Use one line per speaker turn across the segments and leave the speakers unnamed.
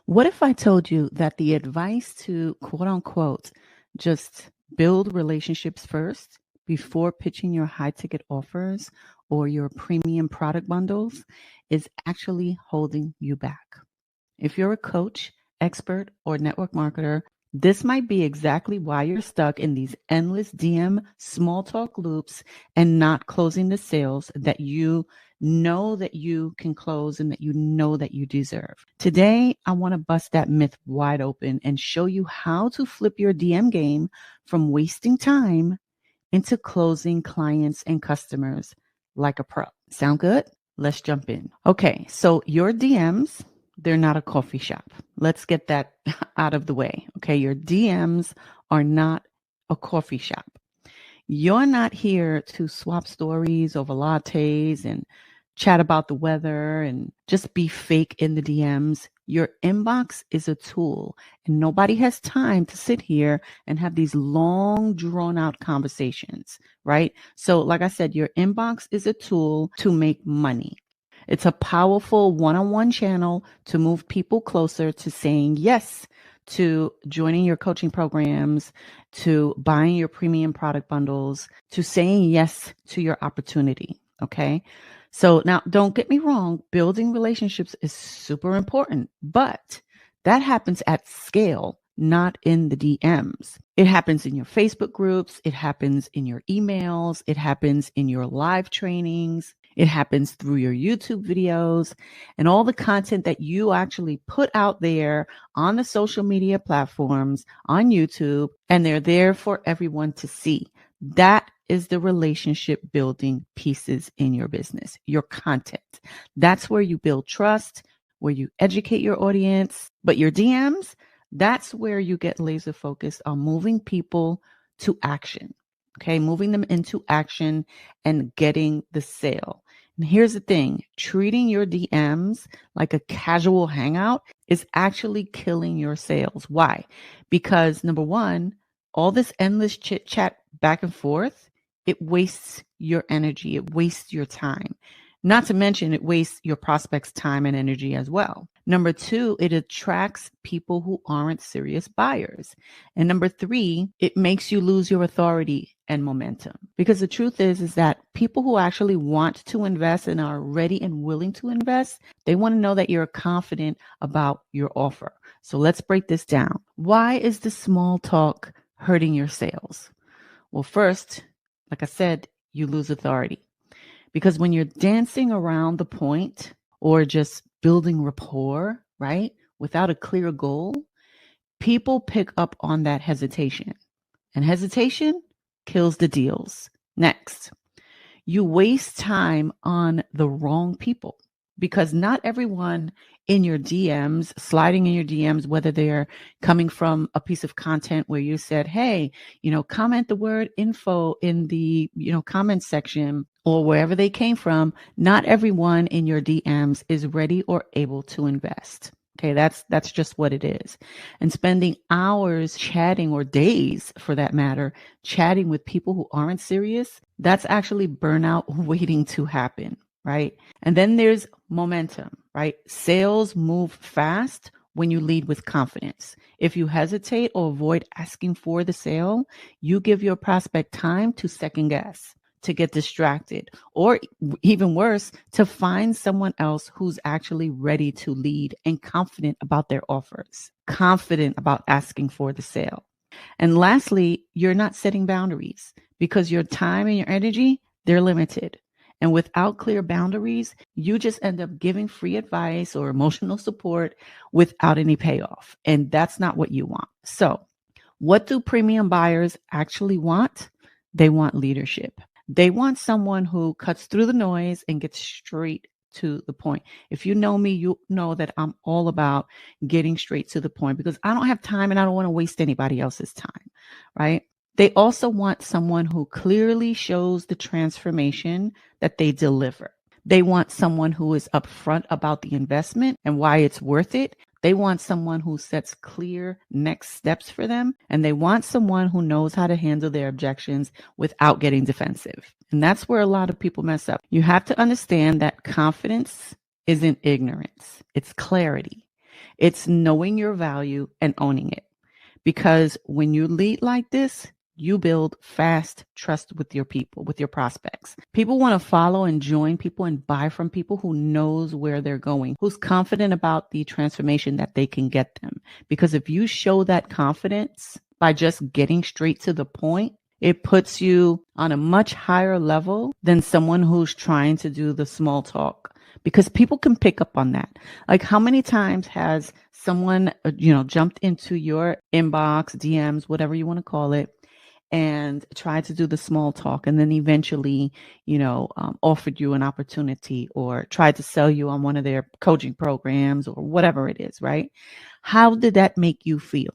What if I told you that the advice to quote unquote just build relationships first before pitching your high ticket offers or your premium product bundles is actually holding you back? If you're a coach, expert, or network marketer, this might be exactly why you're stuck in these endless DM small talk loops and not closing the sales that you know that you can close and that you know that you deserve. Today, I want to bust that myth wide open and show you how to flip your DM game from wasting time into closing clients and customers like a pro. Sound good? Let's jump in. Okay, so your DMs, they're not a coffee shop. Let's get that out of the way. Okay, your DMs are not a coffee shop. You're not here to swap stories over lattes and chat about the weather and just be fake in the DMs. Your inbox is a tool, and nobody has time to sit here and have these long, drawn out conversations, right? So, like I said, your inbox is a tool to make money. It's a powerful one-on-one channel to move people closer to saying yes to joining your coaching programs, to buying your premium product bundles, to saying yes to your opportunity. Okay. So now don't get me wrong, building relationships is super important, but that happens at scale, not in the DMs. It happens in your Facebook groups. It happens in your emails. It happens in your live trainings. It happens through your YouTube videos and all the content that you actually put out there on the social media platforms, on YouTube, and they're there for everyone to see. That is the relationship building pieces in your business, your content. That's where you build trust, where you educate your audience. But your DMs, that's where you get laser focused on moving people to action. Okay, moving them into action and getting the sale. And here's the thing, treating your DMs like a casual hangout is actually killing your sales. Why? Because number one, all this endless chit chat back and forth, it wastes your energy. It wastes your time. Not to mention it wastes your prospects' time and energy as well. Number two, it attracts people who aren't serious buyers. And number three, it makes you lose your authority and momentum. Because the truth is that people who actually want to invest and are ready and willing to invest, they want to know that you're confident about your offer. So let's break this down. Why is the small talk hurting your sales? Well, first, like I said, you lose authority. Because when you're dancing around the point or just building rapport, right, without a clear goal, people pick up on that hesitation. And hesitation kills the deals. Next, you waste time on the wrong people because not everyone in your DMs, sliding in your DMs, whether they're coming from a piece of content where you said, hey, comment the word info in the, comment section or wherever they came from, not everyone in your DMs is ready or able to invest. Okay, that's just what it is. And spending hours chatting or days for that matter, chatting with people who aren't serious, that's actually burnout waiting to happen, right? And then there's momentum, right? Sales move fast when you lead with confidence. If you hesitate or avoid asking for the sale, you give your prospect time to second guess, to get distracted, or even worse, to find someone else who's actually ready to lead and confident about their offers, confident about asking for the sale. And lastly, you're not setting boundaries because your time and your energy, they're limited. And without clear boundaries, you just end up giving free advice or emotional support without any payoff. And that's not what you want. So, what do premium buyers actually want? They want leadership. They want someone who cuts through the noise and gets straight to the point. If you know me, you know that I'm all about getting straight to the point because I don't have time and I don't want to waste anybody else's time, right? They also want someone who clearly shows the transformation that they deliver. They want someone who is upfront about the investment and why it's worth it. They want someone who sets clear next steps for them. And they want someone who knows how to handle their objections without getting defensive. And that's where a lot of people mess up. You have to understand that confidence isn't ignorance. It's clarity. It's knowing your value and owning it. Because when you lead like this, you build fast trust with your people, with your prospects. People want to follow and join people and buy from people who knows where they're going, who's confident about the transformation that they can get them. Because if you show that confidence by just getting straight to the point, it puts you on a much higher level than someone who's trying to do the small talk, because people can pick up on that. Like, how many times has someone, jumped into your inbox, DMs, whatever you want to call it, and tried to do the small talk, and then eventually, offered you an opportunity or tried to sell you on one of their coaching programs or whatever it is, right? How did that make you feel?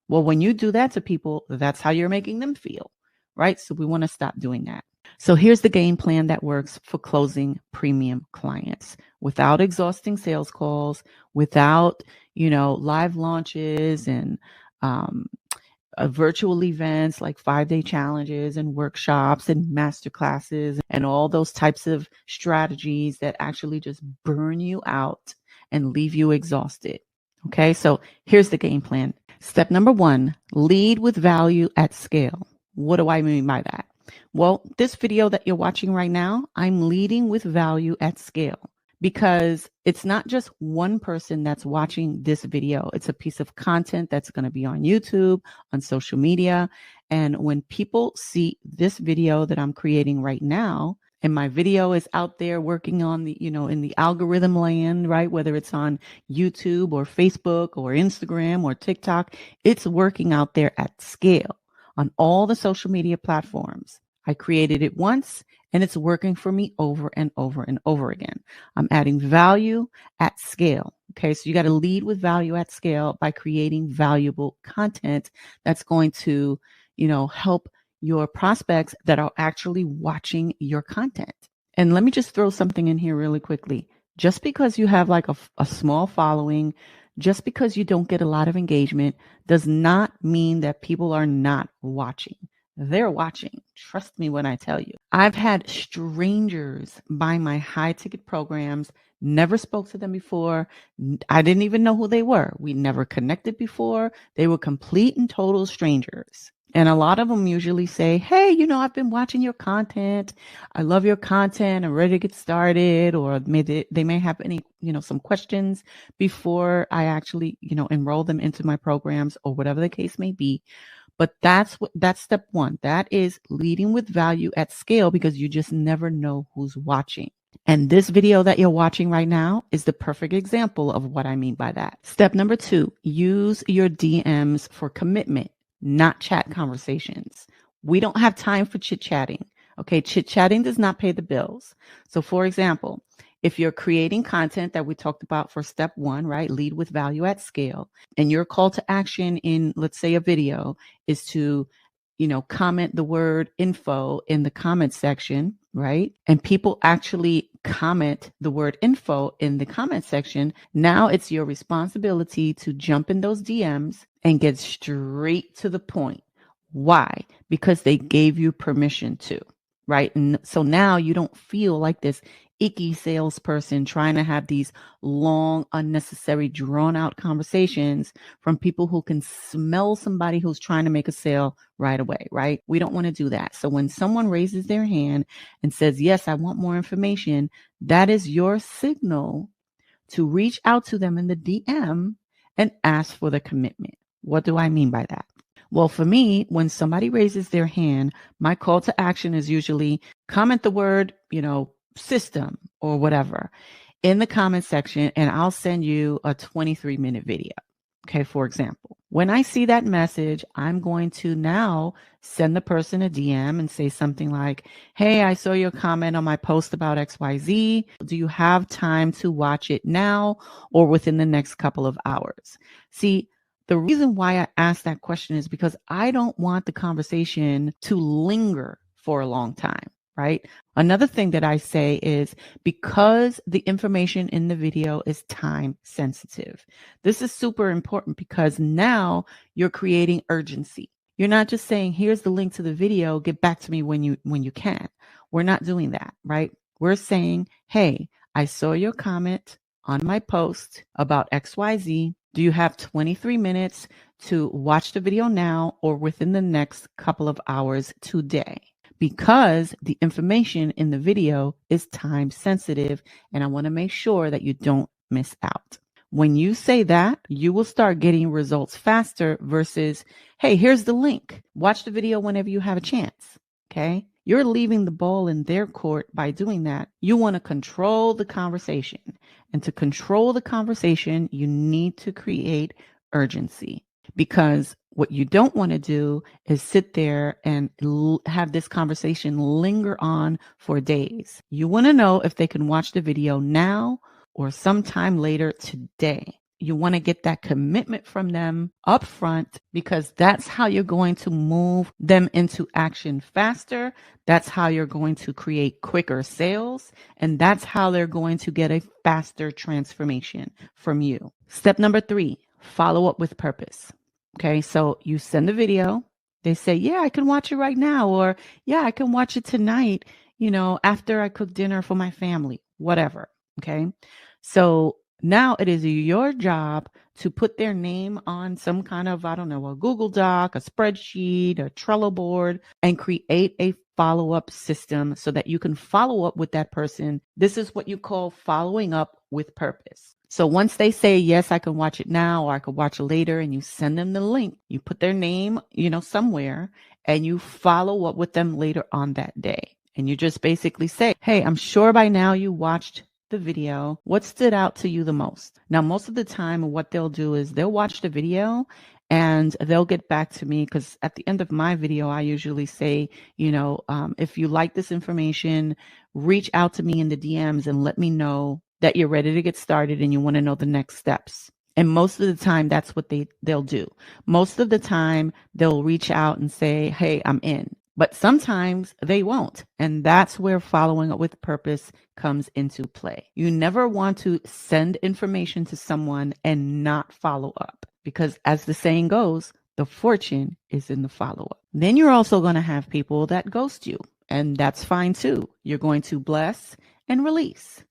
Well, when you do that to people, that's how you're making them feel, right? So we want to stop doing that. So here's the game plan that works for closing premium clients without exhausting sales calls, without, live launches and virtual events like 5-day challenges and workshops and master classes and all those types of strategies that actually just burn you out and leave you exhausted. Okay, so here's the game plan. Step number 1, lead with value at scale. What do I mean by that? Well, this video that you're watching right now, I'm leading with value at scale, because it's not just one person that's watching this video. It's a piece of content that's going to be on YouTube, on social media. And when people see this video that I'm creating right now, and my video is out there working on the, in the algorithm land, right? Whether it's on YouTube or Facebook or Instagram or TikTok, it's working out there at scale on all the social media platforms. I created it once and it's working for me over and over and over again. I'm adding value at scale. Okay, so you got to lead with value at scale by creating valuable content that's going to, help your prospects that are actually watching your content. And let me just throw something in here really quickly. Just because you have like a small following, just because you don't get a lot of engagement, does not mean that people are not watching. They're watching. Trust me when I tell you. I've had strangers buy my high ticket programs, never spoke to them before. I didn't even know who they were. We never connected before. They were complete and total strangers. And a lot of them usually say, hey, I've been watching your content. I love your content. I'm ready to get started. Or they may have any, some questions before I actually, enroll them into my programs or whatever the case may be. But that's step 1. That is leading with value at scale, because you just never know who's watching. And this video that you're watching right now is the perfect example of what I mean by that. Step number 2, use your DMs for commitment, not chat conversations. We don't have time for chit-chatting. Okay, chit-chatting does not pay the bills. So for example, if you're creating content that we talked about for step 1, right, lead with value at scale, and your call to action in, let's say, a video is to, comment the word info in the comment section, right? And people actually comment the word info in the comment section. Now it's your responsibility to jump in those DMs and get straight to the point. Why? Because they gave you permission to, right? And so now you don't feel like this icky salesperson trying to have these long, unnecessary, drawn out conversations from people who can smell somebody who's trying to make a sale right away, right? We don't want to do that. So when someone raises their hand and says, yes, I want more information, that is your signal to reach out to them in the DM and ask for the commitment. What do I mean by that? Well, for me, when somebody raises their hand, my call to action is usually comment the word, system or whatever in the comment section, and I'll send you a 23-minute video. Okay, for example, when I see that message, I'm going to now send the person a DM and say something like, hey, I saw your comment on my post about XYZ. Do you have time to watch it now or within the next couple of hours? See, the reason why I asked that question is because I don't want the conversation to linger for a long time. Right? Another thing that I say is, because the information in the video is time sensitive. This is super important because now you're creating urgency. You're not just saying, here's the link to the video, get back to me when you can. We're not doing that, right? We're saying, hey, I saw your comment on my post about XYZ. Do you have 23 minutes to watch the video now or within the next couple of hours today? Because the information in the video is time sensitive, and I want to make sure that you don't miss out. When you say that, you will start getting results faster versus, hey, here's the link. Watch the video whenever you have a chance. Okay. You're leaving the ball in their court by doing that. You want to control the conversation. And to control the conversation, you need to create urgency, because what you don't want to do is sit there and have this conversation linger on for days. You want to know if they can watch the video now or sometime later today. You want to get that commitment from them up front, because that's how you're going to move them into action faster. That's how you're going to create quicker sales. And that's how they're going to get a faster transformation from you. Step number 3, follow up with purpose. Okay, so you send the video. They say, yeah, I can watch it right now. Or yeah, I can watch it tonight, after I cook dinner for my family, whatever. Okay, so now it is your job to put their name on some kind of, I don't know, a Google Doc, a spreadsheet, a Trello board, and create a follow-up system so that you can follow up with that person. This is what you call following up with purpose. So once they say, yes, I can watch it now or I could watch it later, and you send them the link, you put their name, somewhere, and you follow up with them later on that day. And you just basically say, hey, I'm sure by now you watched the video. What stood out to you the most? Now, most of the time, what they'll do is they'll watch the video and they'll get back to me, because at the end of my video, I usually say, if you like this information, reach out to me in the DMs and let me know that you're ready to get started and you want to know the next steps. And most of the time, that's what they'll do. Most of the time, they'll reach out and say, hey, I'm in. But sometimes they won't. And that's where following up with purpose comes into play. You never want to send information to someone and not follow up, because as the saying goes, the fortune is in the follow-up. Then you're also going to have people that ghost you, and that's fine too. You're going to bless and release.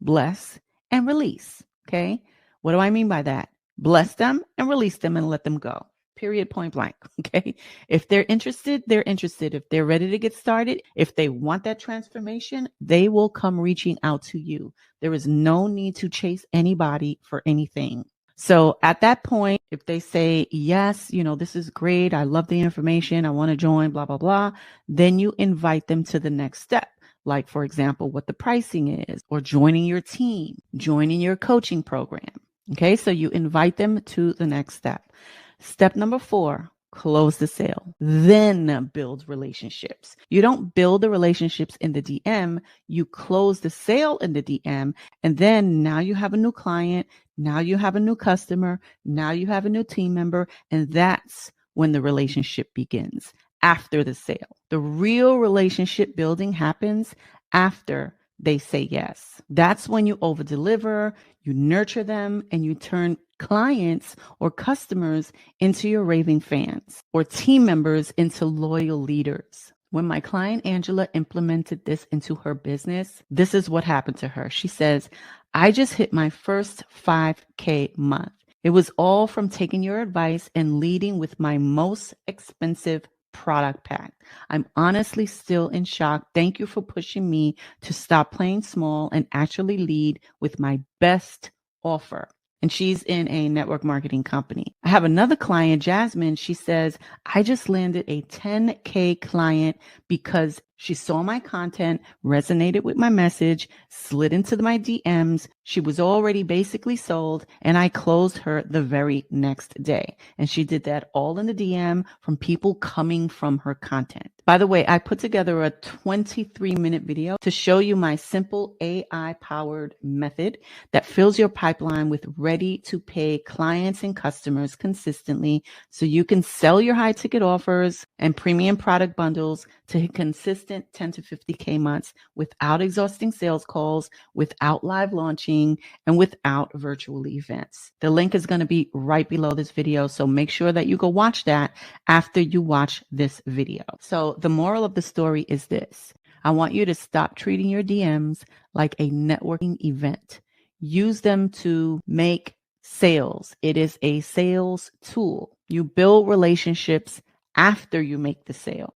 Bless and release. Okay. What do I mean by that? Bless them and release them and let them go. Period, point blank. Okay. If they're interested, they're interested. If they're ready to get started, if they want that transformation, they will come reaching out to you. There is no need to chase anybody for anything. So at that point, if they say, yes, this is great, I love the information, I want to join, blah, blah, blah, then you invite them to the next step. Like, for example, what the pricing is, or joining your team, joining your coaching program. Okay, so you invite them to the next step. Step number 4, close the sale, then build relationships. You don't build the relationships in the DM, you close the sale in the DM, and then now you have a new client, now you have a new customer, now you have a new team member, and that's when the relationship begins, after the sale. The real relationship building happens after they say yes. That's when you over deliver, you nurture them, and you turn clients or customers into your raving fans, or team members into loyal leaders. When my client Angela implemented this into her business, this is what happened to her. She says, I just hit my first 5K month. It was all from taking your advice and leading with my most expensive product pack. I'm honestly still in shock. Thank you for pushing me to stop playing small and actually lead with my best offer. And she's in a network marketing company. I have another client, Jasmine. She says, I just landed a 10K client because she saw my content, resonated with my message, slid into my DMs. She was already basically sold, and I closed her the very next day. And she did that all in the DM from people coming from her content. By the way, I put together a 23-minute video to show you my simple AI-powered method that fills your pipeline with ready-to-pay clients and customers consistently, so you can sell your high-ticket offers and premium product bundles to hit consistent 10 to 50K months without exhausting sales calls, without live launching, and without virtual events. The link is going to be right below this video, so make sure that you go watch that after you watch this video. So the moral of the story is this. I want you to stop treating your DMs like a networking event. Use them to make sales. It is a sales tool. You build relationships after you make the sale.